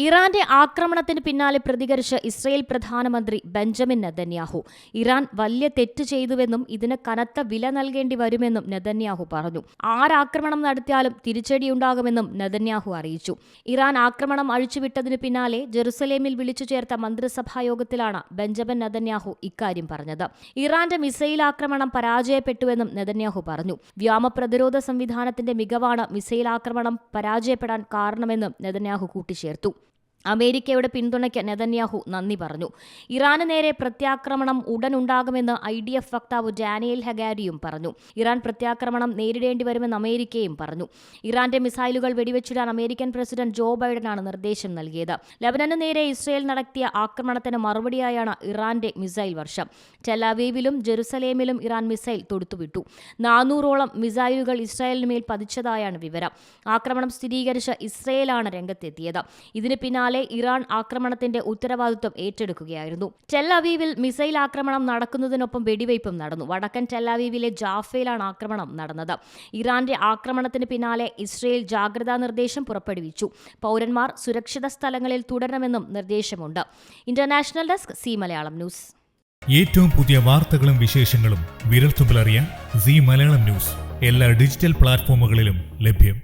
ഇറാന്റെ ആക്രമണത്തിന് പിന്നാലെ പ്രതികരിച്ച ഇസ്രയേൽ പ്രധാനമന്ത്രി ബെഞ്ചമിൻ നെതന്യാഹു ഇറാൻ വലിയ തെറ്റ് ചെയ്തുവെന്നും ഇതിന് കനത്ത വില നൽകേണ്ടി വരുമെന്നും നെതന്യാഹു പറഞ്ഞു. ആരാക്രമണം നടത്തിയാലും തിരിച്ചടിയുണ്ടാകുമെന്നും നെതന്യാഹു അറിയിച്ചു. ഇറാൻ ആക്രമണം അഴിച്ചുവിട്ടതിന് പിന്നാലെ ജെറുസലേമിൽ വിളിച്ചു ചേർത്ത മന്ത്രിസഭാ യോഗത്തിലാണ് ബെഞ്ചമിൻ നെതന്യാഹു ഇക്കാര്യം പറഞ്ഞത്. ഇറാന്റെ മിസൈൽ ആക്രമണം പരാജയപ്പെട്ടുവെന്നും നെതന്യാഹു പറഞ്ഞു. വ്യോമ പ്രതിരോധ സംവിധാനത്തിന്റെ മികവാണ് മിസൈൽ ആക്രമണം പരാജയപ്പെടാൻ കാരണമെന്നും നെതന്യാഹു കൂട്ടിച്ചേർത്തു. അമേരിക്കയുടെ പിന്തുണയ്ക്ക് നെതന്യാഹു നന്ദി പറഞ്ഞു. ഇറാന് നേരെ പ്രത്യാക്രമണം ഉടനുണ്ടാകുമെന്ന് IDF വക്താവ് ഡാനിയൽ ഹഗാരിയും പറഞ്ഞു. ഇറാൻ പ്രത്യാക്രമണം നേരിടേണ്ടി വരുമെന്ന് അമേരിക്കയും പറഞ്ഞു. ഇറാന്റെ മിസൈലുകൾ വെടിവെച്ചിടാൻ അമേരിക്കൻ പ്രസിഡന്റ് ജോ ബൈഡനാണ് നിർദ്ദേശം നൽകിയത്. ലബനന് നേരെ ഇസ്രയേൽ നടത്തിയ ആക്രമണത്തിന് മറുപടിയായാണ് ഇറാന്റെ മിസൈൽ വർഷം. ടെലവീവിലും ജെറുസലേമിലും ഇറാൻ മിസൈൽ തൊടുത്തുവിട്ടു. 400ഓളം മിസൈലുകൾ ഇസ്രായേലിന് മേൽ പതിച്ചതായാണ് വിവരം. ആക്രമണം സ്ഥിരീകരിച്ച് ഇസ്രയേലാണ് രംഗത്തെത്തിയത്. ഇതിന് പിന്നാലെ ഇറാൻ ആക്രമണത്തിന്റെ ഉത്തരവാദിത്വം ഏറ്റെടുക്കുകയായിരുന്നു. ടെലവീവിൽ മിസൈൽ ആക്രമണം നടക്കുന്നതിനൊപ്പം വെടിവയ്പും നടന്നു. വടക്കൻ ടെലവീവിലെ ജാഫയിലാണ് ആക്രമണം നടന്നത്. ഇറാന്റെ ആക്രമണത്തിന് പിന്നാലെ ഇസ്രയേൽ ജാഗ്രതാ നിർദ്ദേശം പുറപ്പെടുവിച്ചു. പൗരന്മാർ സുരക്ഷിത സ്ഥലങ്ങളിൽ തുടരണമെന്നും നിർദ്ദേശമുണ്ട്. International desk C Malayalam news. ഏറ്റവും പുതിയ വാർത്തകളും വിശേഷങ്ങളും വിരൽത്തുമ്പിലറിയാൻ സി മലയാളം ന്യൂസ് എല്ലാ ഡിജിറ്റൽ പ്ലാറ്റ്ഫോമുകളിലും ലഭ്യം.